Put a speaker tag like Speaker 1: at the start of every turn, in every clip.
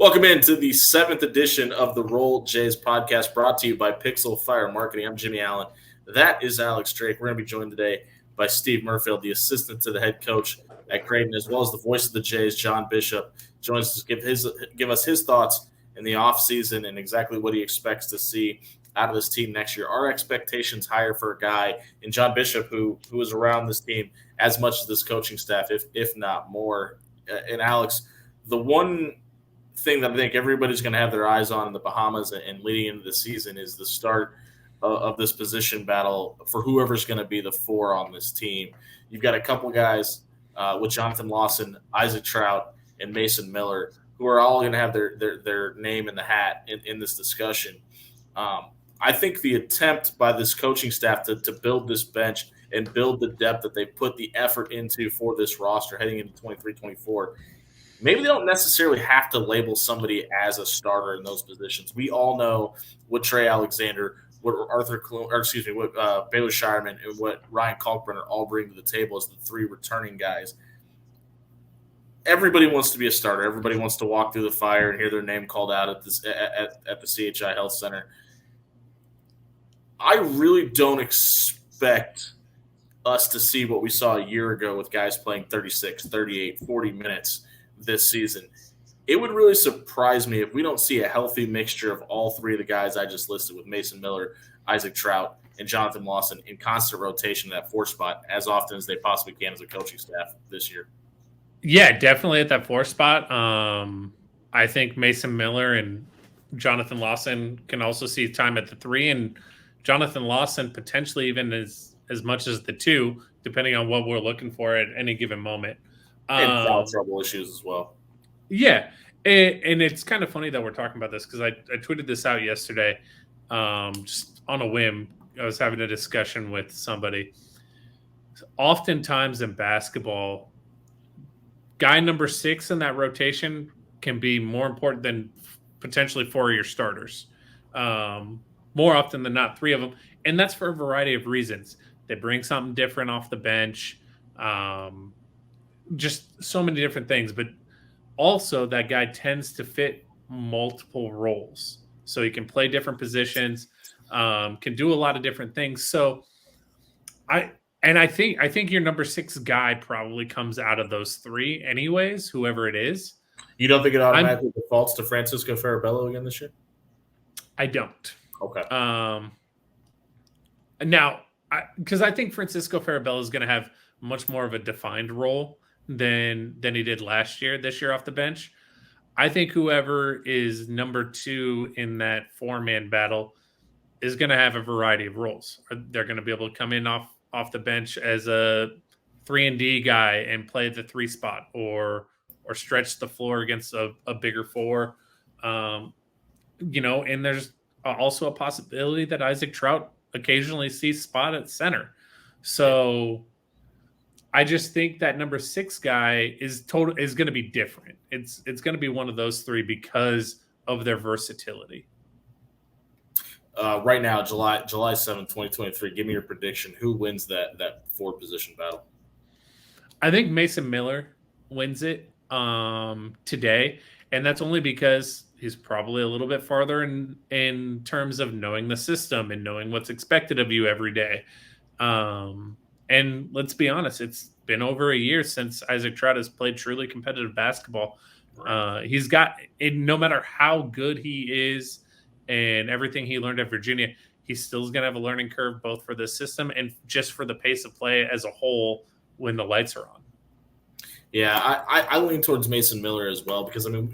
Speaker 1: Welcome into the 7th edition of the Bluejays podcast brought to you by Pixel Fire Marketing. I'm Jimmy Allen. That is Alex Drake. We're going to be joined today by Steve Merfeld, the assistant to the head coach at Creighton, as well as the voice of the Jays, John Bishop. Joins us to give us his thoughts in the offseason and exactly what he expects to see out of this team next year. Our expectations higher for a guy in John Bishop who is around this team as much as this coaching staff, if not more. And Alex, the one thing that I think everybody's going to have their eyes on in the Bahamas and leading into the season is the start of this position battle for whoever's going to be the four on this team. You've got a couple guys with Jonathan Lawson, Isaac Trout, and Mason Miller who are all going to have their name in the hat in this discussion. I think the attempt by this coaching staff to build this bench and build the depth that they put the effort into for this roster heading into 23-24, maybe they don't necessarily have to label somebody as a starter in those positions. We all know what Trey Alexander, what Baylor Shireman, and what Ryan Kalkbrenner all bring to the table as the three returning guys. Everybody wants to be a starter. Everybody wants to walk through the fire and hear their name called out at the CHI Health Center. I really don't expect us to see what we saw a year ago with guys playing 36, 38, 40 minutes this season. It would really surprise me if we don't see a healthy mixture of all three of the guys I just listed with Mason Miller, Isaac Trout, and Jonathan Lawson in constant rotation at that four spot as often as they possibly can as a coaching staff this year.
Speaker 2: Yeah, definitely at that four spot. I think Mason Miller and Jonathan Lawson can also see time at the three, and Jonathan Lawson potentially even as much as the two, depending on what we're looking for at any given moment.
Speaker 1: And foul trouble issues as well.
Speaker 2: Yeah, and it's kind of funny that we're talking about this because I tweeted this out yesterday just on a whim. I was having a discussion with somebody. Oftentimes in basketball, guy number 6 in that rotation can be more important than potentially 4 of your starters. More often than not, 3 of them. And that's for a variety of reasons. They bring something different off the bench. Just so many different things. But also that guy tends to fit multiple roles. So he can play different positions, can do a lot of different things. So I think your number 6 guy probably comes out of those 3 anyways, whoever it is.
Speaker 1: You don't think it automatically defaults to Francisco Farabello again this year?
Speaker 2: I don't.
Speaker 1: Okay.
Speaker 2: Now, because I think Francisco Farabello is going to have much more of a defined role than he did this year off the bench. I think whoever is number 2 in that 4-man battle is going to have a variety of roles. They're going to be able to come in off the bench as a 3-and-D guy and play the 3 spot or stretch the floor against a bigger 4. And there's also a possibility that Isaac Trout occasionally sees spot at center. So I just think that number 6 guy is going to be different. It's going to be one of those 3 because of their versatility.
Speaker 1: Right now, July 7th, 2023, give me your prediction. Who wins that 4-position battle?
Speaker 2: I think Mason Miller wins it today, and that's only because he's probably a little bit farther in terms of knowing the system and knowing what's expected of you every day. And let's be honest, it's been over a year since Isaac Trout has played truly competitive basketball. He's got it, no matter how good he is and everything he learned at Virginia, he still is going to have a learning curve both for the system and just for the pace of play as a whole when the lights are on.
Speaker 1: Yeah, I lean towards Mason Miller as well because, I mean,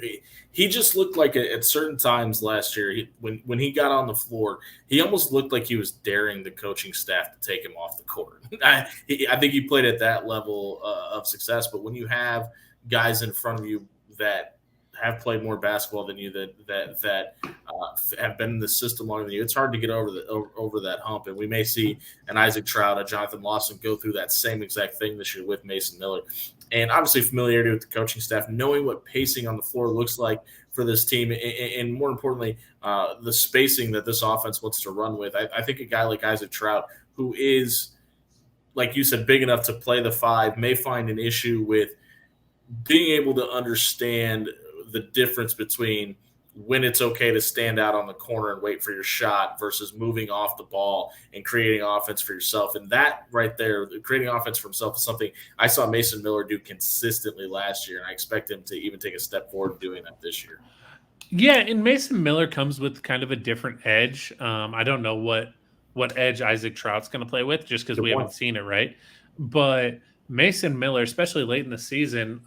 Speaker 1: he just looked like at certain times last year, when he got on the floor, he almost looked like he was daring the coaching staff to take him off the court. I think he played at that level of success, but when you have guys in front of you that have played more basketball than you, that have been in the system longer than you, it's hard to get over that hump. And we may see an Isaac Trout, a Jonathan Lawson go through that same exact thing this year with Mason Miller. And obviously familiarity with the coaching staff, knowing what pacing on the floor looks like for this team, and more importantly, the spacing that this offense wants to run with. I think a guy like Isaac Trout, who is, like you said, big enough to play the 5, may find an issue with being able to understand the difference between when it's okay to stand out on the corner and wait for your shot versus moving off the ball and creating offense for yourself. And that right there, creating offense for himself, is something I saw Mason Miller do consistently last year, and I expect him to even take a step forward doing that this year.
Speaker 2: Yeah, and Mason Miller comes with kind of a different edge. I don't know what edge Isaac Trout's going to play with, just because we haven't seen it, right? But Mason Miller, especially late in the season,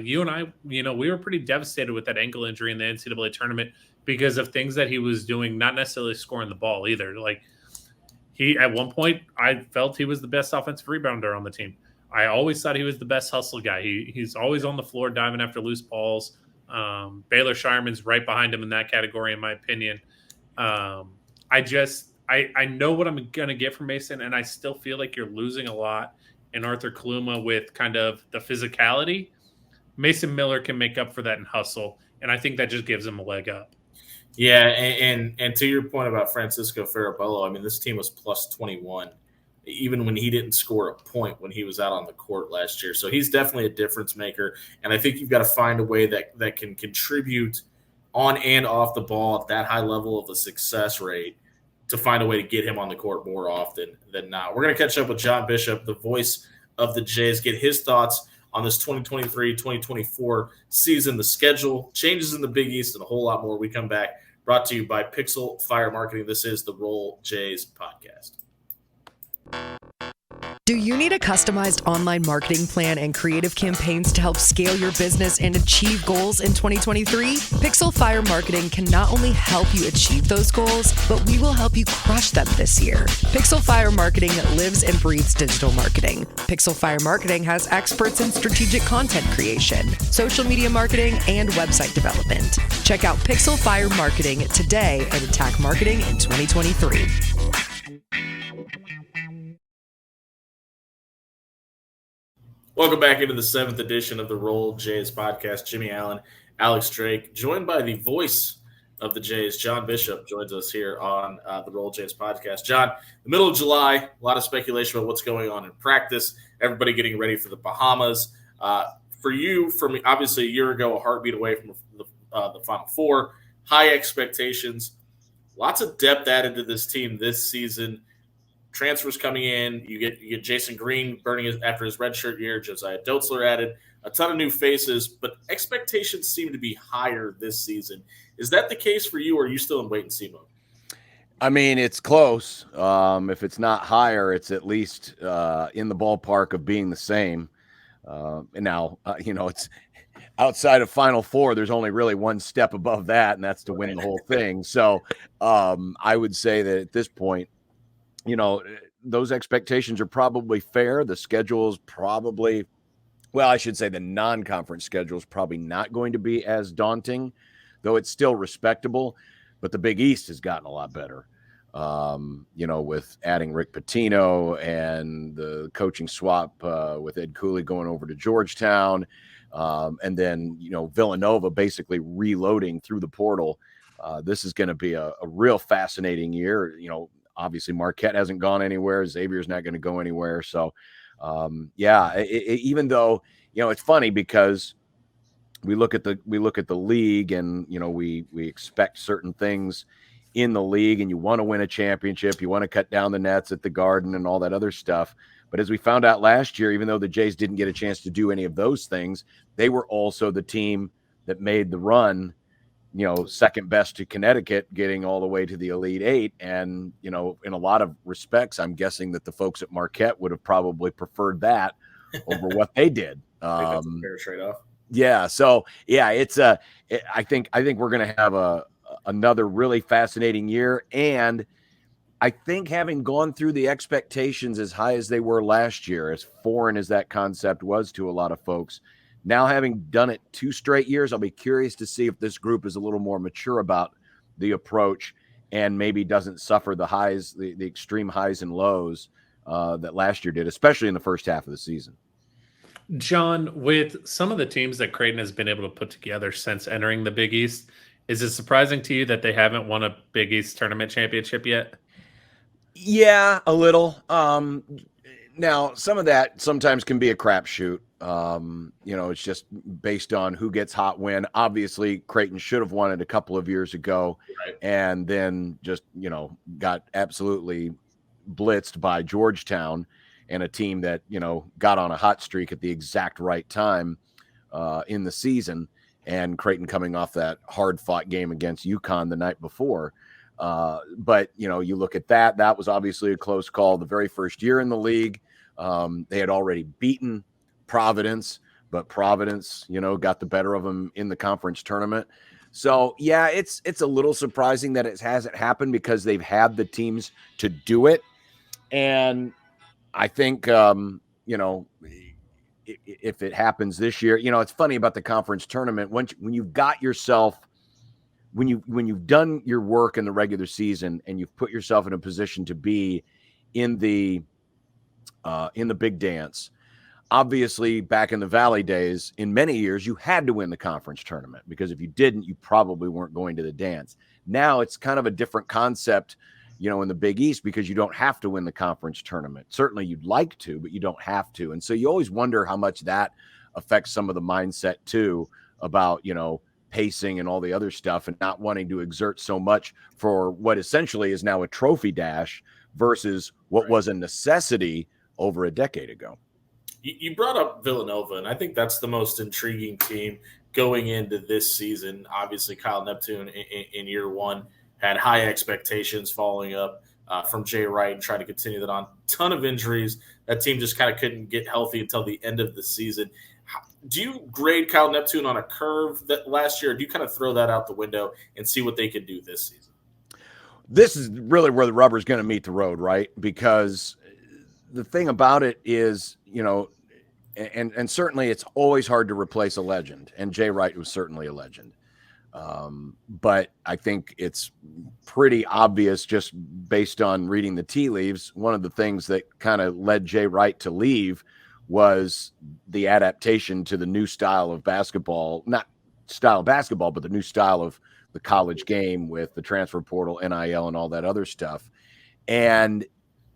Speaker 2: you and I, we were pretty devastated with that ankle injury in the NCAA tournament because of things that he was doing, not necessarily scoring the ball either. Like at one point, I felt he was the best offensive rebounder on the team. I always thought he was the best hustle guy. He's always on the floor diving after loose balls. Baylor Shireman's right behind him in that category, in my opinion. I know what I'm going to get from Mason, and I still feel like you're losing a lot in Arthur Kaluma with kind of the physicality. Mason Miller can make up for that in hustle, and I think that just gives him a leg up.
Speaker 1: Yeah, and to your point about Francisco Farabello, I mean, this team was plus 21, even when he didn't score a point when he was out on the court last year. So he's definitely a difference maker, and I think you've got to find a way that can contribute on and off the ball at that high level of a success rate to find a way to get him on the court more often than not. We're going to catch up with John Bishop, the voice of the Jays, get his thoughts on this 2023-2024 season, the schedule, changes in the Big East, and a whole lot more. We come back, brought to you by Pixel Fire Marketing. This is the Roll Jays podcast.
Speaker 3: Do you need a customized online marketing plan and creative campaigns to help scale your business and achieve goals in 2023? Pixel Fire Marketing can not only help you achieve those goals, but we will help you crush them this year. Pixel Fire Marketing lives and breathes digital marketing. Pixel Fire Marketing has experts in strategic content creation, social media marketing, and website development. Check out Pixel Fire Marketing today and attack marketing in 2023.
Speaker 1: Welcome back into the 7th edition of the Roll Jays podcast. Jimmy Allen, Alex Drake, joined by the voice of the Jays, John Bishop, joins us here on the Roll Jays podcast. John, the middle of July, a lot of speculation about what's going on in practice, everybody getting ready for the Bahamas. For you, from obviously a year ago, a heartbeat away from the Final Four, high expectations, lots of depth added to this team this season. Transfers coming in, you get Jason Green burning after his redshirt year, Josiah Dotzler added, a ton of new faces, but expectations seem to be higher this season. Is that the case for you, or are you still in wait-and-see mode?
Speaker 4: I mean, it's close. If it's not higher, it's at least in the ballpark of being the same. And now, it's outside of Final Four, there's only really one step above that, and that's to win the whole thing. So I would say that at this point, those expectations are probably fair. The schedule is probably, I should say the non-conference schedule is probably not going to be as daunting, though it's still respectable. But the Big East has gotten a lot better, with adding Rick Pitino and the coaching swap with Ed Cooley going over to Georgetown. And then, Villanova basically reloading through the portal. This is going to be a real fascinating year. Obviously, Marquette hasn't gone anywhere. Xavier's not going to go anywhere. So, even though it's funny because we look at the league and we expect certain things in the league, and you want to win a championship, you want to cut down the nets at the Garden and all that other stuff. But as we found out last year, even though the Jays didn't get a chance to do any of those things, they were also the team that made the run. Second best to Connecticut, getting all the way to the Elite Eight. And, in a lot of respects, I'm guessing that the folks at Marquette would have probably preferred that over what they did.
Speaker 1: I think that's a fair trade-off.
Speaker 4: Yeah. So, I think we're going to have another really fascinating year. And I think having gone through the expectations as high as they were last year, as foreign as that concept was to a lot of folks, now, having done it 2 straight years, I'll be curious to see if this group is a little more mature about the approach and maybe doesn't suffer the highs, the extreme highs and lows that last year did, especially in the first half of the season.
Speaker 2: John, with some of the teams that Creighton has been able to put together since entering the Big East, is it surprising to you that they haven't won a Big East tournament championship yet?
Speaker 4: Yeah, a little. Now, some of that sometimes can be a crapshoot. It's just based on who gets hot when. Obviously, Creighton should have won it a couple of years ago,
Speaker 1: Right.
Speaker 4: and then just, got absolutely blitzed by Georgetown and a team that, got on a hot streak at the exact right time in the season, and Creighton coming off that hard-fought game against UConn the night before. But, you look at that was obviously a close call the very first year in the league. They had already beaten Providence, but Providence, got the better of them in the conference tournament. So, yeah, it's a little surprising that it hasn't happened because they've had the teams to do it. And I think, if it happens this year, it's funny about the conference tournament. When you've got yourself, when you've done your work in the regular season and you've put yourself in a position to be in the big dance, obviously back in the Valley days, in many years, you had to win the conference tournament because if you didn't, you probably weren't going to the dance. Now it's kind of a different concept, in the Big East because you don't have to win the conference tournament. Certainly you'd like to, but you don't have to. And so you always wonder how much that affects some of the mindset too about, pacing and all the other stuff and not wanting to exert so much for what essentially is now a trophy dash versus what was a necessity over a decade ago.
Speaker 1: You brought up Villanova, and I think that's the most intriguing team going into this season. Obviously, Kyle Neptune in year one had high expectations following up from Jay Wright and trying to continue that on. Ton of injuries. That team just kind of couldn't get healthy until the end of the season. Do you grade Kyle Neptune on a curve that last year, or do you kind of throw that out the window and see what they can do this season?
Speaker 4: This is really where the rubber's going to meet the road, right? Because the thing about it is, and certainly it's always hard to replace a legend, and Jay Wright was certainly a legend. But I think it's pretty obvious just based on reading the tea leaves. One of the things that kind of led Jay Wright to leave was the adaptation to the new style of basketball, not style of basketball, but the new style of the college game with the transfer portal, NIL, and all that other stuff. And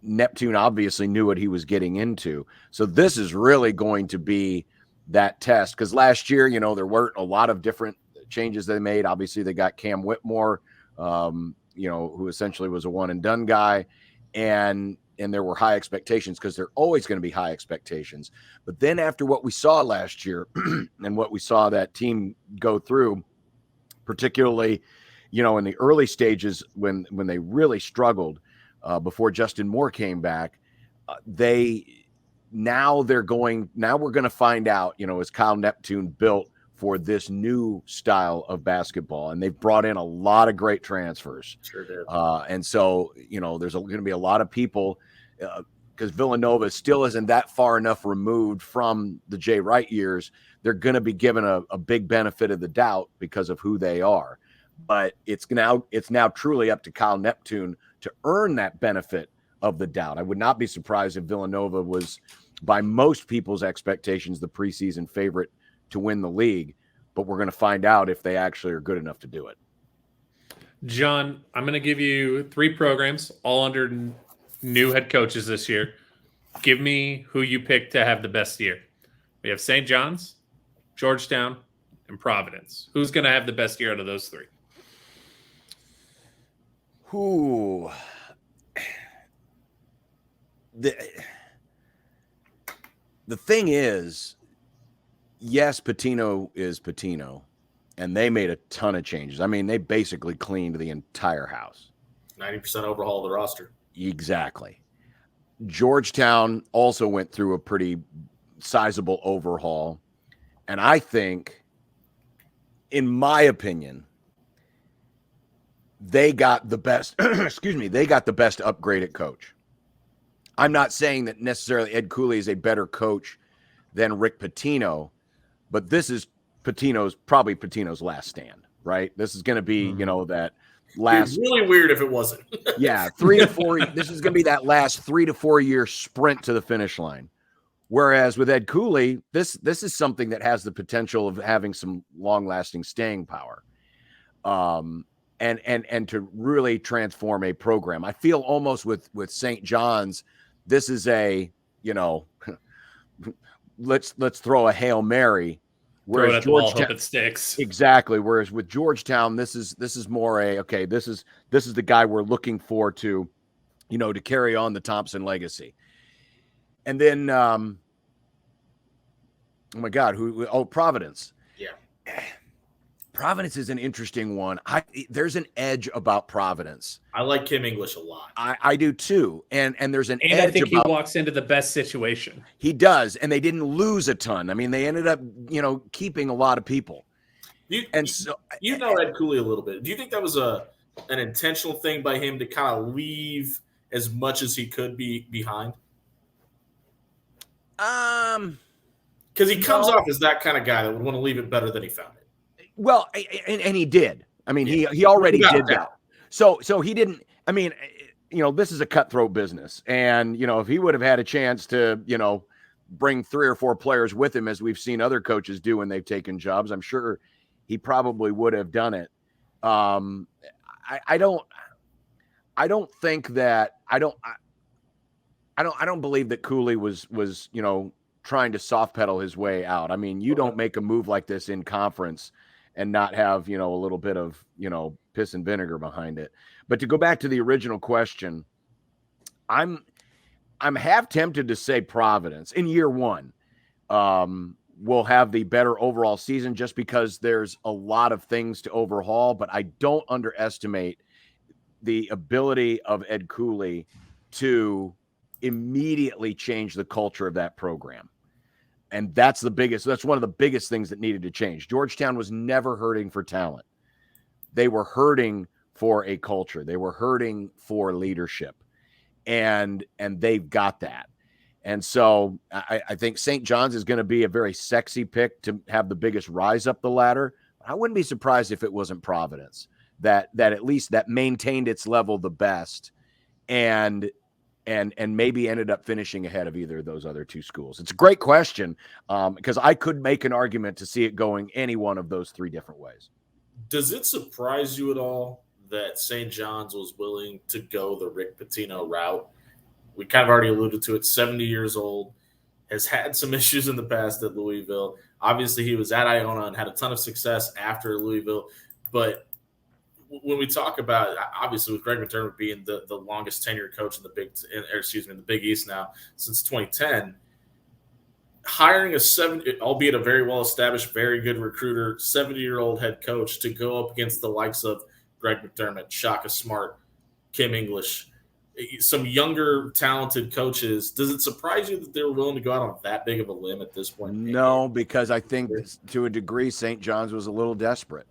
Speaker 4: Neptune obviously knew what he was getting into. So this is really going to be that test because last year, there weren't a lot of different changes they made. Obviously, they got Cam Whitmore, who essentially was a one and done guy. And there were high expectations because there are always going to be high expectations. But then after what we saw last year and what we saw that team go through, particularly, in the early stages when they really struggled before Justin Moore came back, now we're going to find out, is Kyle Neptune built for this new style of basketball? And they've brought in a lot of great transfers.
Speaker 1: Sure did.
Speaker 4: And so, there's going to be a lot of people because Villanova still isn't that far enough removed from the Jay Wright years. They're going to be given a big benefit of the doubt because of who they are. But it's now truly up to Kyle Neptune to earn that benefit of the doubt. I would not be surprised if Villanova was, by most people's expectations, the preseason favorite to win the league, but we're going to find out if they actually are good enough to do it.
Speaker 2: John, I'm going to give you 3 programs, all under new head coaches this year. Give me who you pick to have the best year. We have St. John's, Georgetown, and Providence. Who's going to have the best year out of those 3?
Speaker 4: Ooh. The thing is, yes, Pitino is Pitino, and they made a ton of changes. I mean, they basically cleaned the entire house.
Speaker 1: 90% overhaul of the roster.
Speaker 4: Exactly. Georgetown also went through a pretty sizable overhaul. And I think, in my opinion, they got the best, they got the best upgraded coach. I'm not saying that necessarily Ed Cooley is a better coach than Rick Pitino, but this is probably Pitino's last stand, right? This is going to be, that last.
Speaker 1: It's really weird if it wasn't.
Speaker 4: Yeah, 3 to 4. This is going to be that last 3 to 4 year sprint to the finish line. Whereas with Ed Cooley, this is something that has the potential of having some long lasting staying power, and to really transform a program. I feel almost with St. John's, this is a let's throw a Hail Mary.
Speaker 2: Throw it
Speaker 4: Whereas
Speaker 2: at the wall,
Speaker 4: Georgetown,
Speaker 2: hope it sticks.
Speaker 4: exactly. Whereas with Georgetown, this is more this is the guy we're looking for to, to carry on the Thompson legacy. And then, oh my God, Providence.
Speaker 1: Yeah.
Speaker 4: Providence is an interesting one. There's an edge about Providence.
Speaker 1: I like Kim English a lot.
Speaker 4: I do too. And there's an
Speaker 2: And
Speaker 4: edge
Speaker 2: I think
Speaker 4: about,
Speaker 2: he walks into the best situation.
Speaker 4: He does. And they didn't lose a ton. I mean, they ended up, keeping a lot of people.
Speaker 1: You know Ed Cooley a little bit. Do you think that was an intentional thing by him to kind of leave as much as he could be behind? Because he comes off as that kind of guy that would want to leave it better than he found it.
Speaker 4: Well, and he did. I mean, he already did that. So he didn't. I mean, this is a cutthroat business, and if he would have had a chance to, bring 3 or 4 players with him, as we've seen other coaches do when they've taken jobs, I'm sure he probably would have done it. I don't believe that Cooley was trying to soft pedal his way out. I mean, you don't make a move like this in conference and not have, a little bit of, piss and vinegar behind it. But to go back to the original question, I'm half tempted to say Providence in year one will have the better overall season, just because there's a lot of things to overhaul. But I don't underestimate the ability of Ed Cooley to immediately change the culture of that program. And that's one of the biggest things that needed to change. Georgetown was never hurting for talent. They were hurting for a culture. They were hurting for leadership. And they've got that. And so I think St. John's is going to be a very sexy pick to have the biggest rise up the ladder. I wouldn't be surprised if it wasn't Providence that at least that maintained its level the best and maybe ended up finishing ahead of either of those other 2 schools. It's a great question because I could make an argument to see it going any one of those 3 different ways.
Speaker 1: Does it surprise you at all that St. John's was willing to go the Rick Pitino route? We kind of already alluded to it. 70 years old, has had some issues in the past at Louisville. Obviously, he was at Iona and had a ton of success after Louisville. But when we talk about, obviously, with Greg McDermott being the longest tenured coach in the Big East now since 2010, hiring albeit a very well-established, very good recruiter, 70-year-old head coach to go up against the likes of Greg McDermott, Shaka Smart, Kim English, some younger, talented coaches. Does it surprise you that they were willing to go out on that big of a limb at this point?
Speaker 4: No, because I think to a degree St. John's was a little desperate.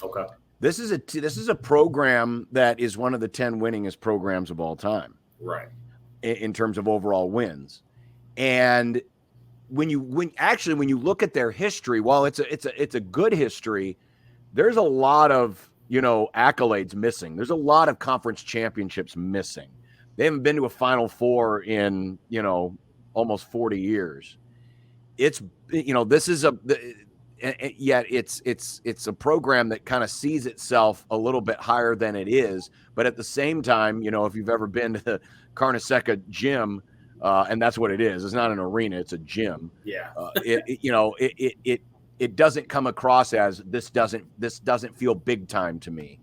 Speaker 1: Okay.
Speaker 4: This is a program that is one of the 10 winningest programs of all time,
Speaker 1: right?
Speaker 4: In terms of overall wins, and when you look at their history, while it's a good history, there's a lot of accolades missing. There's a lot of conference championships missing. They haven't been to a Final Four in almost 40 years. It's yet it's a program that kind of sees itself a little bit higher than it is, but at the same time, if you've ever been to the Carnesecca gym, and that's what it is. It's not an arena; it's a gym.
Speaker 1: Yeah.
Speaker 4: It doesn't come across as this doesn't feel big time to me,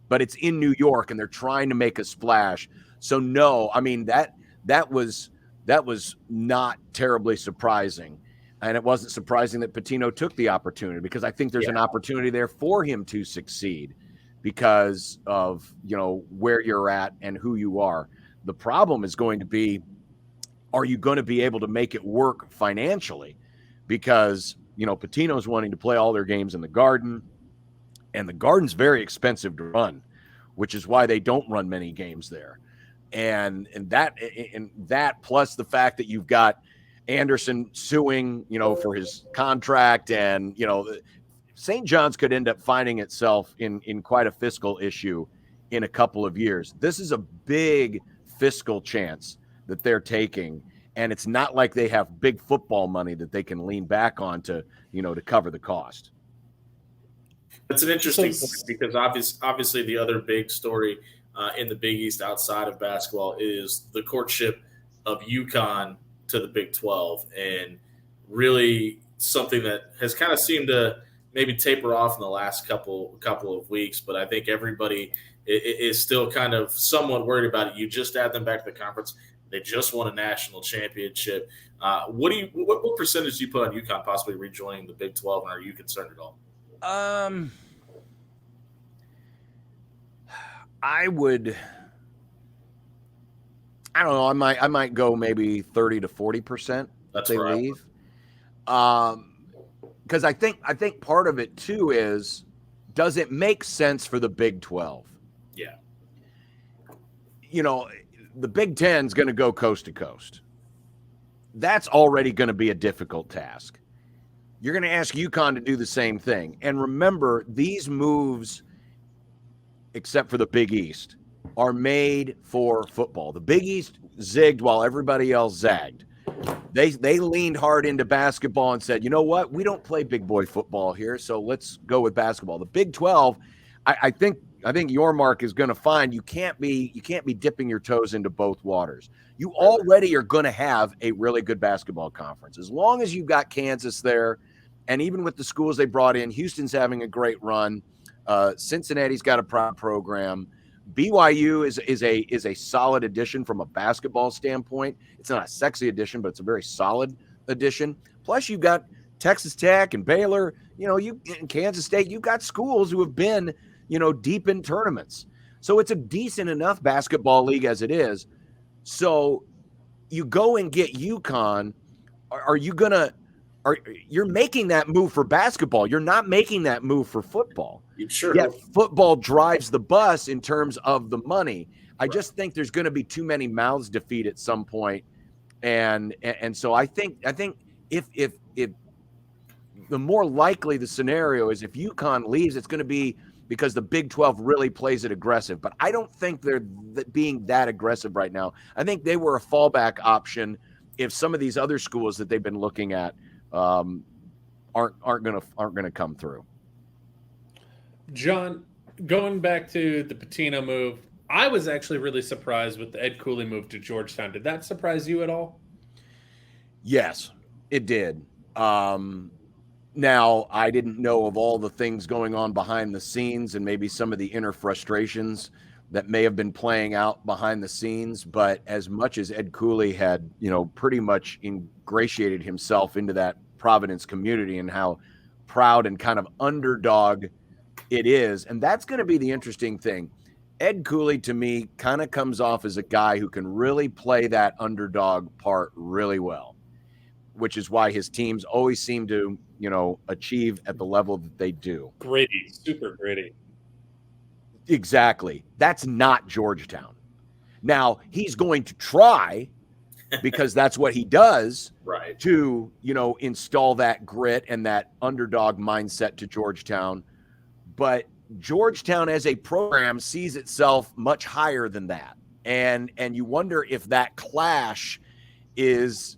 Speaker 4: but it's in New York and they're trying to make a splash. So no, I mean that was not terribly surprising. And it wasn't surprising that Pitino took the opportunity, because I think there's an opportunity there for him to succeed because of, where you're at and who you are. The problem is going to be, are you going to be able to make it work financially? Because, Pitino's wanting to play all their games in the Garden, and the Garden's very expensive to run, which is why they don't run many games there. And that plus the fact that you've got Anderson suing, for his contract, and St. John's could end up finding itself in quite a fiscal issue in a couple of years. This is a big fiscal chance that they're taking, and it's not like they have big football money that they can lean back on to cover the cost.
Speaker 1: That's an interesting point, because obviously the other big story in the Big East outside of basketball is the courtship of UConn to the Big 12, and really something that has kind of seemed to maybe taper off in the last couple of weeks. But I think everybody is still kind of somewhat worried about it. You just add them back to the conference. They just won a national championship. What percentage do you put on UConn possibly rejoining the Big 12, and are you concerned at all?
Speaker 4: I don't know. I might go maybe 30 to 40%.
Speaker 1: That's
Speaker 4: they
Speaker 1: where
Speaker 4: leave. Because I think part of it too is, does it make sense for the Big 12?
Speaker 1: Yeah.
Speaker 4: The Big 10 is going to go coast to coast. That's already going to be a difficult task. You're going to ask UConn to do the same thing. And remember, these moves, except for the Big East, are made for football. The Big East zigged while everybody else zagged. They leaned hard into basketball and said, you know what? We don't play big boy football here, so let's go with basketball. The Big 12, I think your mark is going to find you can't be dipping your toes into both waters. You already are going to have a really good basketball conference. As long as you've got Kansas there, and even with the schools they brought in, Houston's having a great run. Cincinnati's got a program. BYU is a solid addition from a basketball standpoint. It's not a sexy addition, but it's a very solid addition. Plus, you've got Texas Tech and Baylor. You in Kansas State, you've got schools who have been, deep in tournaments. So it's a decent enough basketball league as it is. So you go and get UConn. You're making that move for basketball. You're not making that move for football.
Speaker 1: Sure.
Speaker 4: Yet football drives the bus in terms of the money. I just think there's going to be too many mouths to feed at some point. And so I think if the more likely the scenario is if UConn leaves, it's going to be because the Big 12 really plays it aggressive. But I don't think they're being that aggressive right now. I think they were a fallback option if some of these other schools that they've been looking at aren't gonna come through.
Speaker 2: John, going back to the Pitino move, I was actually really surprised with the Ed Cooley move to Georgetown. Did that surprise you at all?
Speaker 4: Yes, it did. Now, I didn't know of all the things going on behind the scenes and maybe some of the inner frustrations that may have been playing out behind the scenes. But as much as Ed Cooley had, pretty much ingratiated himself into that Providence community and how proud and kind of underdog it is. And that's going to be the interesting thing. Ed Cooley, to me, kind of comes off as a guy who can really play that underdog part really well, which is why his teams always seem to, achieve at the level that they do.
Speaker 2: Gritty, super gritty.
Speaker 4: Exactly. That's not Georgetown. Now, he's going to try because that's what he does,
Speaker 1: right,
Speaker 4: to, install that grit and that underdog mindset to Georgetown. But Georgetown as a program sees itself much higher than that. And you wonder if that clash is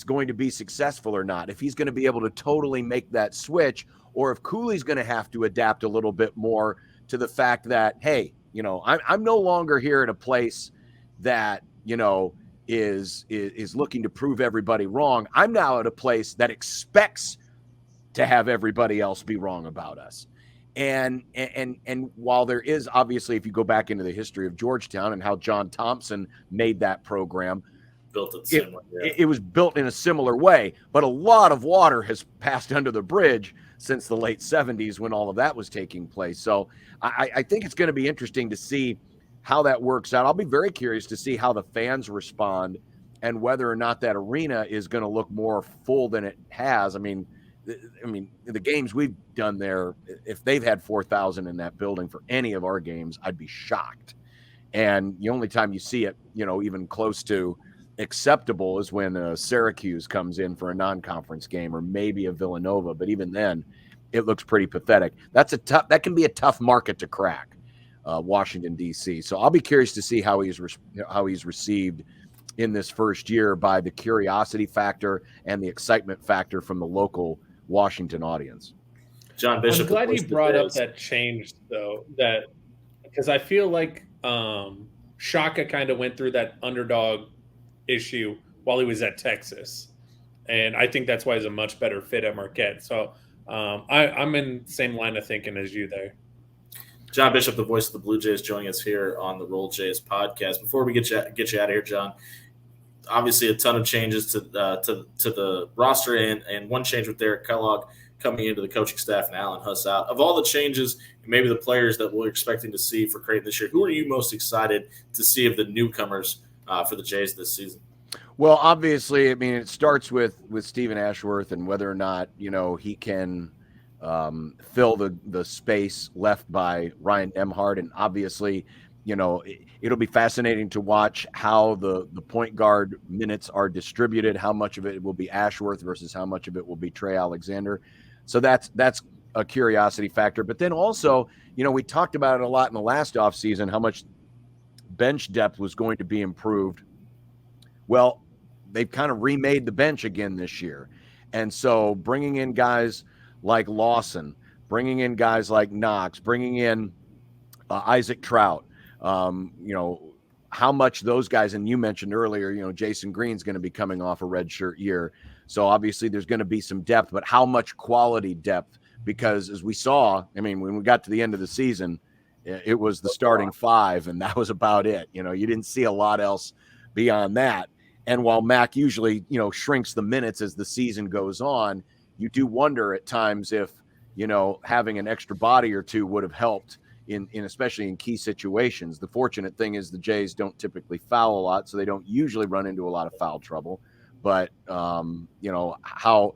Speaker 4: going to be successful or not, if he's going to be able to totally make that switch, or if Cooley's going to have to adapt a little bit more to the fact that, hey, I'm no longer here at a place that, is looking to prove everybody wrong. I'm now at a place that expects to have everybody else be wrong about us. And while there is obviously, if you go back into the history of Georgetown and how John Thompson made that program, it was built in a similar way, but a lot of water has passed under the bridge since the late 70s when all of that was taking place. So I think it's going to be interesting to see how that works out. I'll be very curious to see how the fans respond and whether or not that arena is going to look more full than it has. I mean, the games we've done there, if they've had 4,000 in that building for any of our games, I'd be shocked. And the only time you see it, even close to acceptable is when Syracuse comes in for a non-conference game, or maybe a Villanova. But even then, it looks pretty pathetic. That can be a tough market to crack, Washington D.C. So I'll be curious to see how he's received in this first year by the curiosity factor and the excitement factor from the local Washington audience.
Speaker 1: John Bishop,
Speaker 2: I'm glad you brought up that change, though, because I feel like Shaka kind of went through that underdog issue while he was at Texas. And I think that's why he's a much better fit at Marquette. So I'm in the same line of thinking as you there.
Speaker 1: John Bishop, the voice of the Blue Jays, joining us here on the Roll Jays podcast. Before we get you out of here, John, obviously a ton of changes to the roster and one change with Derek Kellogg coming into the coaching staff and Alan Huss out. Of all the changes, and maybe the players that we're expecting to see for Creighton this year, who are you most excited to see of the newcomers for the Jays this season?
Speaker 4: Well, obviously, I mean, it starts with Stephen Ashworth and whether or not, he can fill the space left by Ryan Nemhard. And obviously, it'll be fascinating to watch how the point guard minutes are distributed, how much of it will be Ashworth versus how much of it will be Trey Alexander. So that's a curiosity factor. But then also, we talked about it a lot in the last offseason, how much bench depth was going to be improved. Well, they've kind of remade the bench again this year. And so bringing in guys like Lawson, bringing in guys like Knox, bringing in Isaac Trout, how much those guys, and you mentioned earlier, Jason Green's going to be coming off a redshirt year. So obviously there's going to be some depth, but how much quality depth? Because as we saw, I mean, when we got to the end of the season, it was the starting five, and that was about it. You didn't see a lot else beyond that. And while Mac usually, shrinks the minutes as the season goes on, you do wonder at times if, having an extra body or two would have helped in especially in key situations. The fortunate thing is the Jays don't typically foul a lot, so they don't usually run into a lot of foul trouble. But, how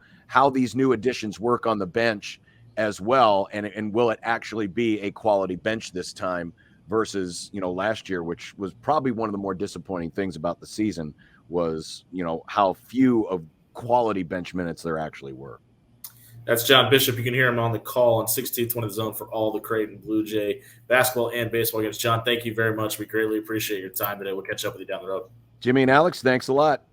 Speaker 4: these new additions work on the bench as well, and will it actually be a quality bench this time versus, last year, which was probably one of the more disappointing things about the season was, how few of quality bench minutes there actually were.
Speaker 1: That's John Bishop. You can hear him on the call on 1620 The Zone for all the Creighton Blue Jay basketball and baseball games. John, thank you very much. We greatly appreciate your time today. We'll catch up with you down the road.
Speaker 4: Jimmy and Alex, thanks a lot.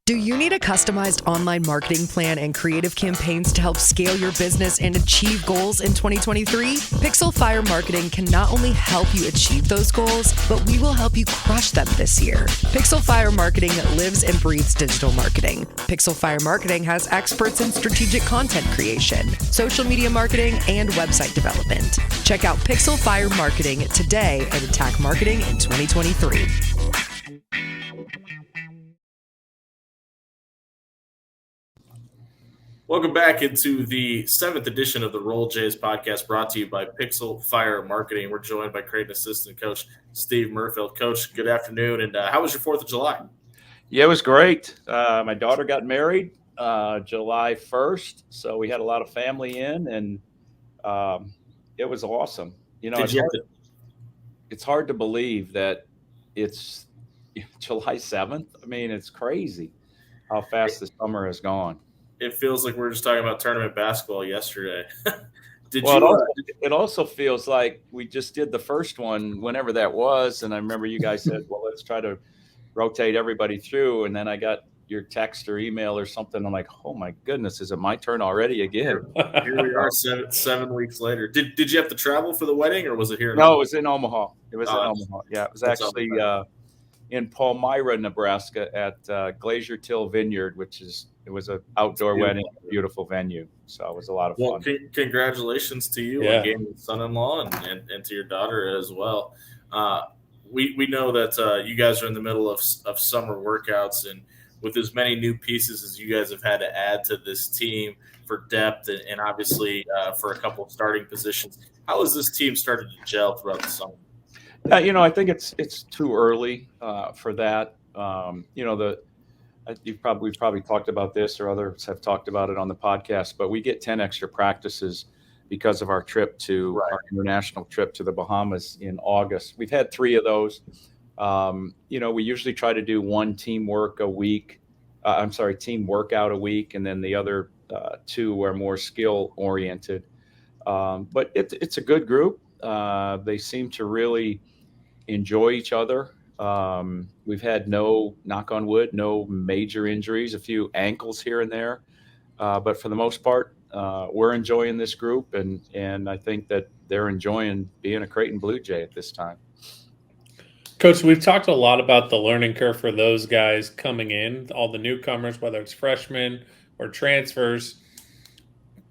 Speaker 3: Do you need a customized online marketing plan and creative campaigns to help scale your business and achieve goals in 2023? Pixel Fire Marketing can not only help you achieve those goals, but we will help you crush them this year. Pixel Fire Marketing lives and breathes digital marketing. Pixel Fire Marketing has experts in strategic content creation, social media marketing, and website development. Check out Pixel Fire Marketing today and attack marketing in 2023.
Speaker 1: Welcome back into the 7th edition of the Roll Jays podcast, brought to you by Pixel Fire Marketing. We're joined by Creighton assistant coach Steve Merfeld. Coach, good afternoon, and how was your 4th of July?
Speaker 5: Yeah, it was great. My daughter got married July 1st, so we had a lot of family in, and it was awesome. It's hard to believe that it's July 7th. I mean, it's crazy how fast the summer has gone.
Speaker 1: It feels like we were just talking about tournament basketball yesterday.
Speaker 5: It also feels like we just did the first one, whenever that was. And I remember you guys said, well, let's try to rotate everybody through. And then I got your text or email or something. I'm like, oh, my goodness, is it my turn already again?
Speaker 1: Here we are 7 weeks later. Did you have to travel for the wedding, or was it here?
Speaker 5: No, it was in Omaha. It was in Omaha. Yeah, it was actually in Palmyra, Nebraska at Glacier Till Vineyard, it was an outdoor wedding, beautiful venue. So it was a lot of fun.
Speaker 1: Well, congratulations to you on getting your son-in-law and to your daughter as well. We know that you guys are in the middle of summer workouts, and with as many new pieces as you guys have had to add to this team for depth and obviously for a couple of starting positions, how has this team started to gel throughout the summer?
Speaker 5: Yeah, I think it's too early for that. We've probably talked about this, or others have talked about it on the podcast, but we get 10 extra practices because of our trip to our international trip to the Bahamas in August. We've had 3 of those. We usually try to do one team workout a week, and then the other 2 are more skill oriented. But it's a good group. They seem to really enjoy each other. We've had knock on wood, no major injuries, a few ankles here and there. But for the most part, we're enjoying this group, and I think that they're enjoying being a Creighton Blue Jay at this time.
Speaker 2: Coach, we've talked a lot about the learning curve for those guys coming in, all the newcomers, whether it's freshmen or transfers.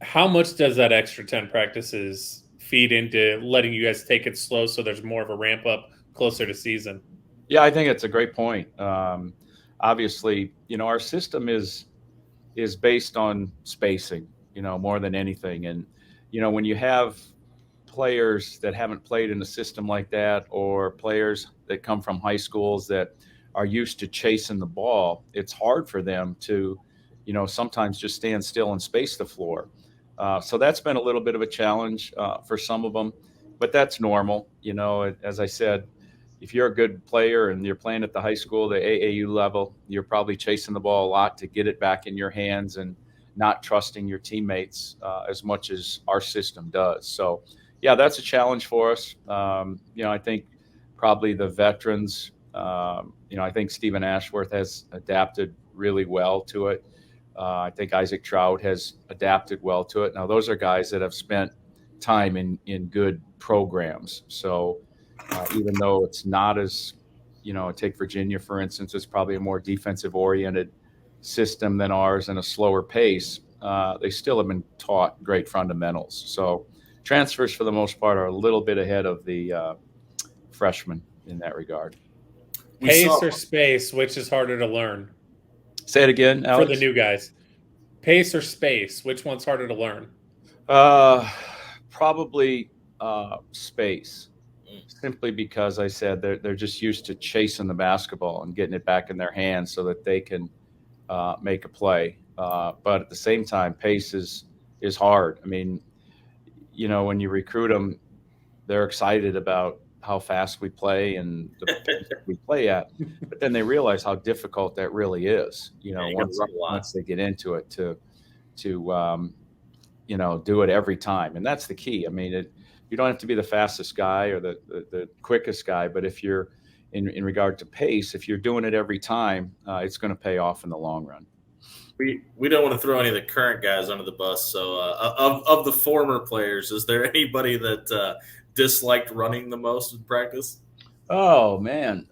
Speaker 2: How much does that extra 10 practices feed into letting you guys take it slow so there's more of a ramp up closer to season?
Speaker 5: Yeah, I think it's a great point. Obviously, our system is based on spacing, more than anything. And, when you have players that haven't played in a system like that, or players that come from high schools that are used to chasing the ball, it's hard for them to, sometimes just stand still and space the floor. So that's been a little bit of a challenge for some of them, but that's normal. As I said, if you're a good player and you're playing at the high school, the AAU level, you're probably chasing the ball a lot to get it back in your hands and not trusting your teammates as much as our system does. So, yeah, that's a challenge for us. I think probably the veterans, I think Stephen Ashworth has adapted really well to it. I think Isaac Trout has adapted well to it. Now, those are guys that have spent time in good programs. So even though it's not as, take Virginia, for instance, it's probably a more defensive-oriented system than ours and a slower pace, they still have been taught great fundamentals. So transfers, for the most part, are a little bit ahead of the freshmen in that regard.
Speaker 2: Pace or space, which is harder to learn?
Speaker 5: Say it again, Alex.
Speaker 2: For the new guys. Pace or space, which one's harder to learn?
Speaker 5: Probably space. Simply because I said they're just used to chasing the basketball and getting it back in their hands so that they can make a play. But at the same time, pace is hard. I mean, when you recruit them, they're excited about how fast we play and the pace that we play at. But then they realize how difficult that really is. Once they get into it to do it every time, and that's the key. I mean, you don't have to be the fastest guy or the quickest guy, but if you're in regard to pace, if you're doing it every time, it's going to pay off in the long run.
Speaker 1: We don't want to throw any of the current guys under the bus. So of the former players, is there anybody that disliked running the most in practice?
Speaker 5: Oh man,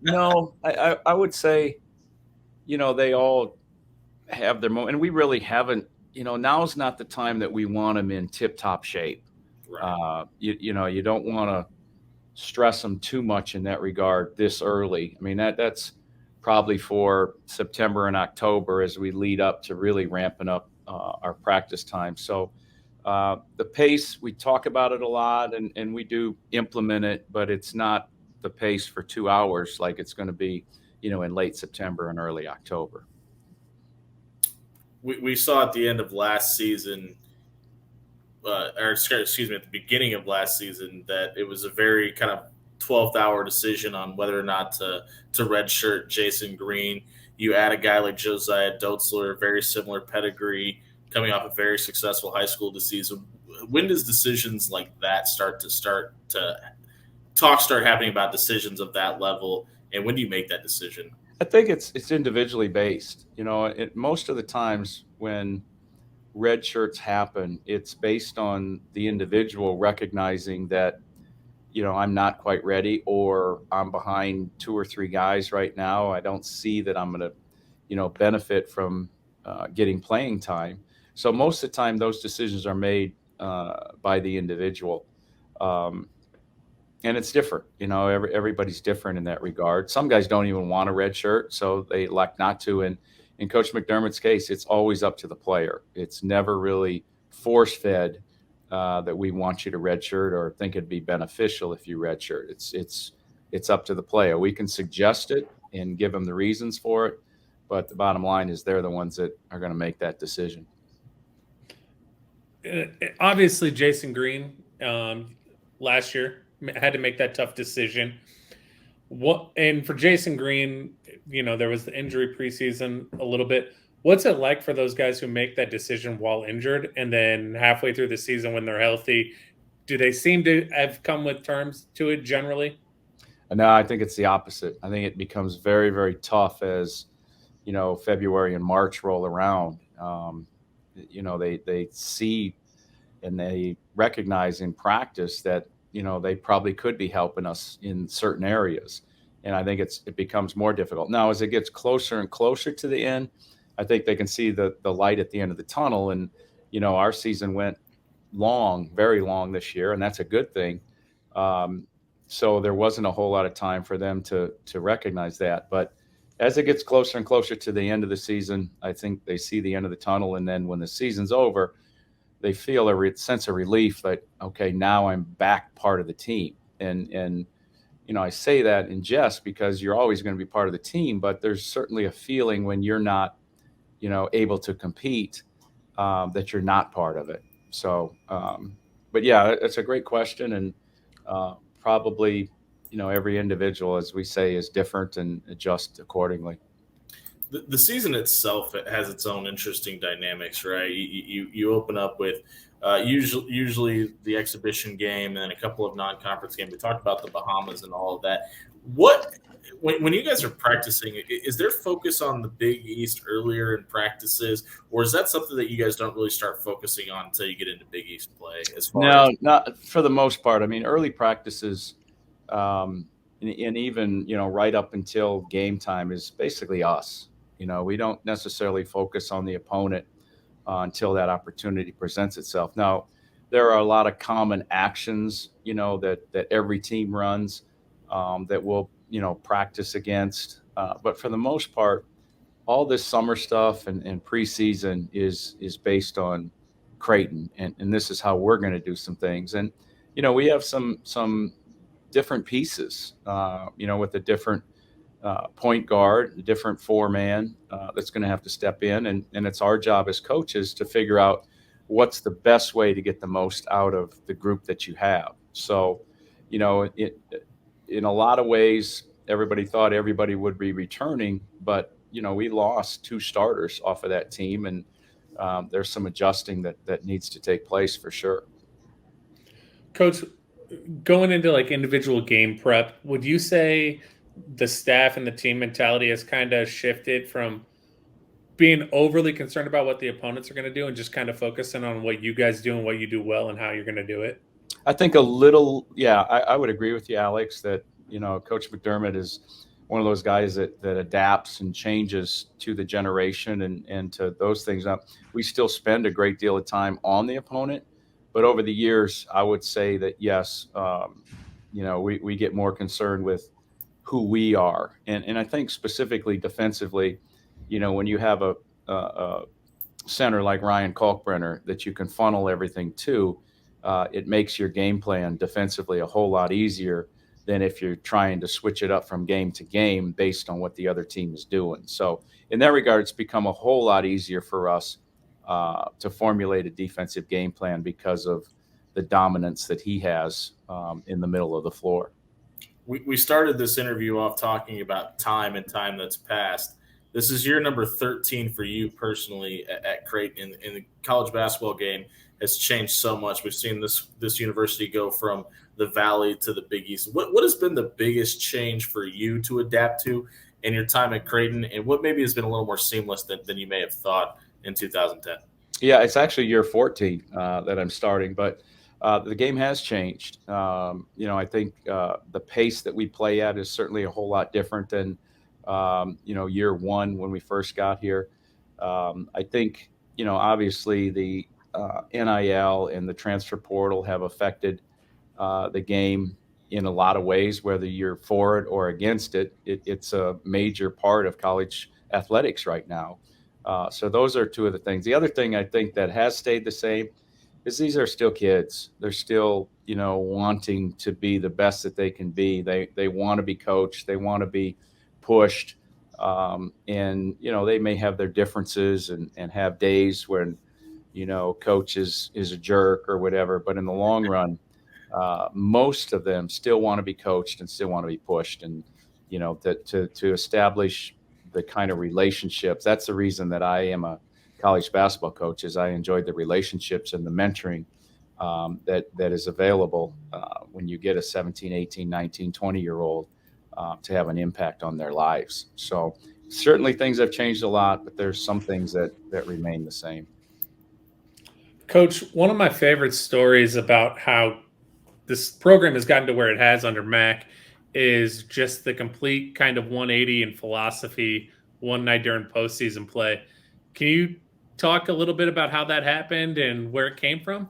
Speaker 5: no. I would say, they all have their moment, and we really haven't. Now's not the time that we want them in tip-top shape. Right. You don't want to stress them too much in that regard this early. I mean, that's probably for September and October as we lead up to really ramping up our practice time. So the pace, we talk about it a lot and we do implement it, but it's not the pace for 2 hours like it's going to be, in late September and early October.
Speaker 1: We saw at the end of last season, at the beginning of last season, that it was a very kind of 12th hour decision on whether or not to redshirt Jason Green. You add a guy like Josiah Dotzler, very similar pedigree, coming off a very successful high school this season. When does decisions like that start happening about decisions of that level, and when do you make that decision?
Speaker 5: I think it's individually based. Most of the times when red shirts happen, it's based on the individual recognizing that, I'm not quite ready, or I'm behind 2 or 3 guys right now. I don't see that I'm going to, benefit from getting playing time. So most of the time those decisions are made by the individual. And it's different, everybody's different in that regard. Some guys don't even want a red shirt, so they elect not to. And in Coach McDermott's case, it's always up to the player. It's never really force-fed that we want you to redshirt or think it'd be beneficial if you redshirt. It's up to the player. We can suggest it and give them the reasons for it, but the bottom line is they're the ones that are going to make that decision.
Speaker 2: Obviously, Jason Green last year had to make that tough decision. And for Jason Green, there was the injury preseason a little bit. What's it like for those guys who make that decision while injured, and then halfway through the season when they're healthy, do they seem to have come with terms to it generally?
Speaker 5: No, I think it's the opposite. I think it becomes very, very tough as, February and March roll around. They see and they recognize in practice that they probably could be helping us in certain areas. And I think it becomes more difficult. Now, as it gets closer and closer to the end, I think they can see the light at the end of the tunnel. And, our season went long, very long this year, and that's a good thing. So there wasn't a whole lot of time for them to recognize that. But as it gets closer and closer to the end of the season, I think they see the end of the tunnel. And then when the season's over, they feel a sense of relief that, okay, now I'm back part of the team. And I say that in jest because you're always going to be part of the team, but there's certainly a feeling when you're not, able to compete, that you're not part of it. So, but yeah, it's a great question. And probably, every individual, as we say, is different and adjust accordingly.
Speaker 1: The season itself, it has its own interesting dynamics, right? You open up with usually the exhibition game and then a couple of non-conference games. We talked about the Bahamas and all of that. When you guys are practicing, is there focus on the Big East earlier in practices, or is that something that you guys don't really start focusing on until you get into Big East play?
Speaker 5: No, not for the most part. I mean, early practices, and even right up until game time is basically us. We don't necessarily focus on the opponent until that opportunity presents itself. Now, there are a lot of common actions, that every team runs, that we'll, practice against. But for the most part, all this summer stuff and preseason is based on Creighton, and this is how we're going to do some things. And we have some different pieces, with a different point guard, a different four-man that's going to have to step in. And it's our job as coaches to figure out what's the best way to get the most out of the group that you have. So, in a lot of ways, everybody thought everybody would be returning, but, we lost 2 starters off of that team. And there's some adjusting that needs to take place for sure.
Speaker 2: Coach, going into like individual game prep, would you say the staff and the team mentality has kind of shifted from being overly concerned about what the opponents are going to do and just kind of focusing on what you guys do and what you do well and how you're going to do it?
Speaker 5: I think a little, yeah, I would agree with you, Alex, that, Coach McDermott is one of those guys that adapts and changes to the generation and to those things. Now, we still spend a great deal of time on the opponent, but over the years, I would say that, yes, we get more concerned with who we are. And I think specifically defensively, when you have a center like Ryan Kalkbrenner that you can funnel everything to, it makes your game plan defensively a whole lot easier than if you're trying to switch it up from game to game based on what the other team is doing. So in that regard, it's become a whole lot easier for us to formulate a defensive game plan because of the dominance that he has in the middle of the floor.
Speaker 1: We started this interview off talking about time and time that's passed. This is year number 13 for you personally at Creighton. In the college basketball game has changed so much. We've seen this university go from the Valley to the Big East. What has been the biggest change for you to adapt to in your time at Creighton, and what maybe has been a little more seamless than you may have thought in 2010?
Speaker 5: Yeah, it's actually year 14 that I'm starting, but the game has changed. I think the pace that we play at is certainly a whole lot different than year one when we first got here. I think, obviously the NIL and the transfer portal have affected the game in a lot of ways, whether you're for it or against it. It's a major part of college athletics right now. So those are 2 of the things. The other thing I think that has stayed the same is these are still kids. They're still, wanting to be the best that they can be. They want to be coached. They want to be pushed. And, they may have their differences and have days when, coach is a jerk or whatever. But in the long run, most of them still want to be coached and still want to be pushed. And, to establish the kind of relationships, that's the reason that I am a college basketball coach, is I enjoyed the relationships and the mentoring that is available when you get a 17, 18, 19, 20-year-old to have an impact on their lives. So certainly things have changed a lot, but there's some things that remain the same.
Speaker 2: Coach, one of my favorite stories about how this program has gotten to where it has under Mac is just the complete kind of 180 in philosophy one night during postseason play. Can you talk a little bit about how that happened and where it came from?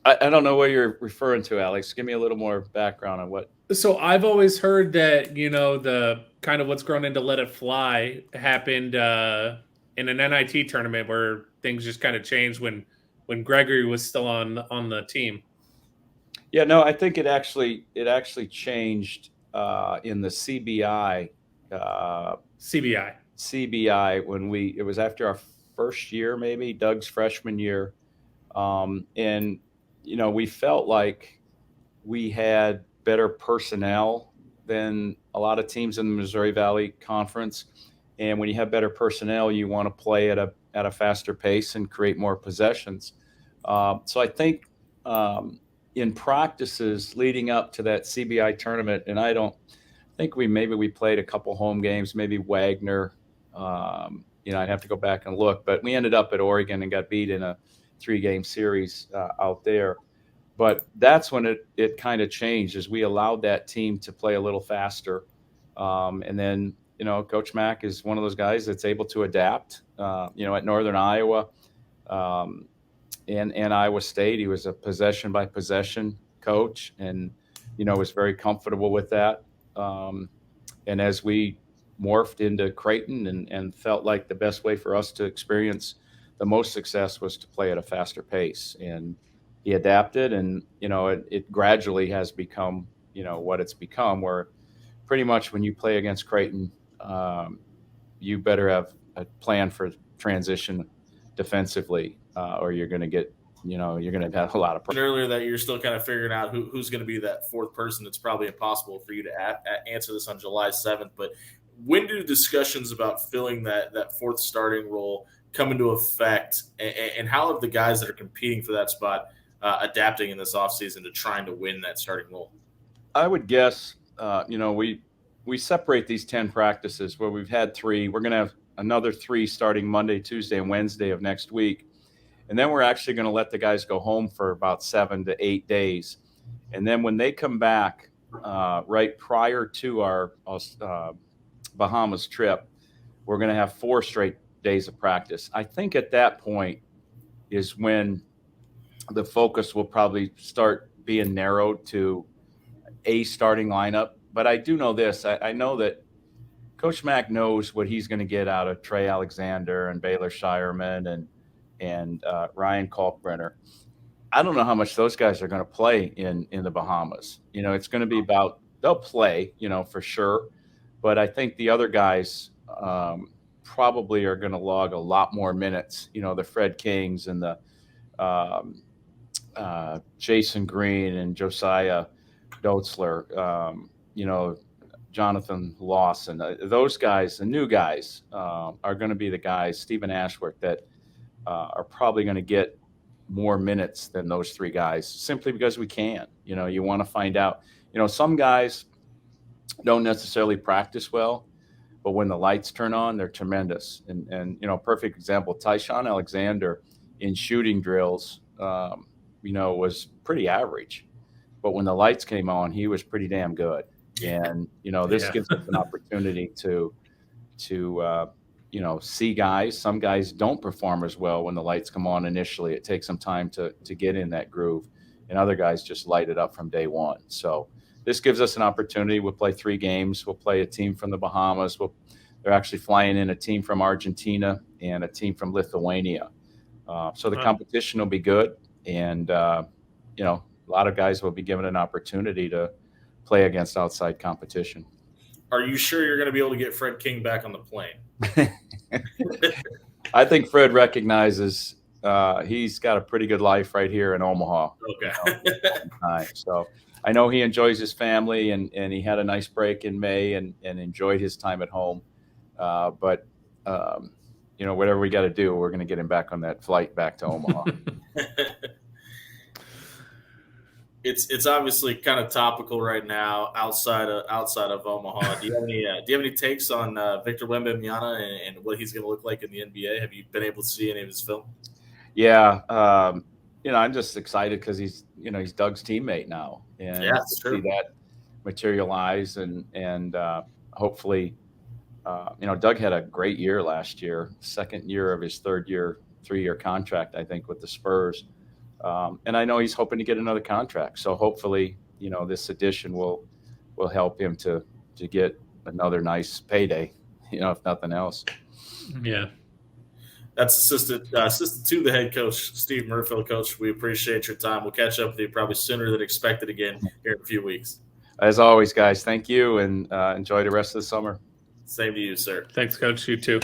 Speaker 5: I don't know what you're referring to, Alex. Give me a little more background on what.
Speaker 2: So I've always heard that, the kind of what's grown into Let It Fly happened in an NIT tournament where things just kind of changed when Gregory was still on the team.
Speaker 5: Yeah, no, I think it actually changed in the CBI. CBI when it was after our first year, maybe Doug's freshman year, and we felt like we had better personnel than a lot of teams in the Missouri Valley Conference. And when you have better personnel, you want to play at a faster pace and create more possessions. So I think in practices leading up to that CBI tournament, and I don't think we played a couple home games, maybe Wagner. I'd have to go back and look, but we ended up at Oregon and got beat in a 3-game series out there. But that's when it kind of changed, as we allowed that team to play a little faster. And then, Coach Mack is one of those guys that's able to adapt. At Northern Iowa and Iowa State, he was a possession-by-possession coach and, was very comfortable with that. And as we morphed into Creighton and felt like the best way for us to experience the most success was to play at a faster pace. And he adapted, and it gradually has become what it's become, where pretty much when you play against Creighton, you better have a plan for transition defensively, or you're going to get you're going to have a lot of
Speaker 1: pressure. Earlier that you're still kind of figuring out who's going to be that fourth person. It's probably impossible for you to answer this on July 7th, but when do discussions about filling that fourth starting role come into effect, and how have the guys that are competing for that spot adapting in this offseason to trying to win that starting role?
Speaker 5: I would guess, we separate these 10 practices where we've had 3. We're going to have another 3 starting Monday, Tuesday, and Wednesday of next week. And then we're actually going to let the guys go home for about 7 to 8 days. And then when they come back right prior to our Bahamas trip, we're going to have 4 straight days of practice. I think at that point is when the focus will probably start being narrowed to a starting lineup. But I do know this. I know that Coach Mack knows what he's going to get out of Trey Alexander and Baylor Shireman and Ryan Kalkbrenner. I don't know how much those guys are going to play in the Bahamas. It's going to be about – they'll play, for sure. But I think the other guys probably are going to log a lot more minutes, the Fred Kings and the Jason Green and Josiah Dotzler, Jonathan Lawson. Those guys, the new guys, are going to be the guys, Stephen Ashworth, that are probably going to get more minutes than those 3 guys, simply because we can. You want to find out. Some guys don't necessarily practice well, but when the lights turn on, they're tremendous. And perfect example, Tyshawn Alexander in shooting drills, was pretty average. But when the lights came on, he was pretty damn good. And, this gives us an opportunity to see guys. Some guys don't perform as well when the lights come on initially. It takes some time to get in that groove. And other guys just light it up from day one. So this gives us an opportunity. We'll play 3 games. We'll play a team from the Bahamas. They're actually flying in a team from Argentina and a team from Lithuania. So the competition will be good. And, a lot of guys will be given an opportunity to play against outside competition.
Speaker 1: Are you sure you're going to be able to get Fred King back on the plane?
Speaker 5: I think Fred recognizes he's got a pretty good life right here in Omaha.
Speaker 1: Okay.
Speaker 5: So I know he enjoys his family, and he had a nice break in May and enjoyed his time at home. But whatever we got to do, we're going to get him back on that flight back to Omaha.
Speaker 1: It's obviously kind of topical right now outside of Omaha. Do you have any takes on Victor Wembanyama and what he's going to look like in the NBA? Have you been able to see any of his film?
Speaker 5: Yeah, I'm just excited because he's Doug's teammate now, and
Speaker 1: Yeah, it's
Speaker 5: to
Speaker 1: true.
Speaker 5: see that materialize, and hopefully, Doug had a great year last year, second year of his 3-year contract, I think, with the Spurs, and I know he's hoping to get another contract. So hopefully, this addition will help him to get another nice payday, if nothing else.
Speaker 2: Yeah.
Speaker 1: That's assistant to the head coach, Steve Merfeld. Coach, we appreciate your time. We'll catch up with you probably sooner than expected again here in a few weeks.
Speaker 5: As always, guys, thank you, and enjoy the rest of the summer.
Speaker 1: Same to you, sir.
Speaker 2: Thanks, Coach. You too.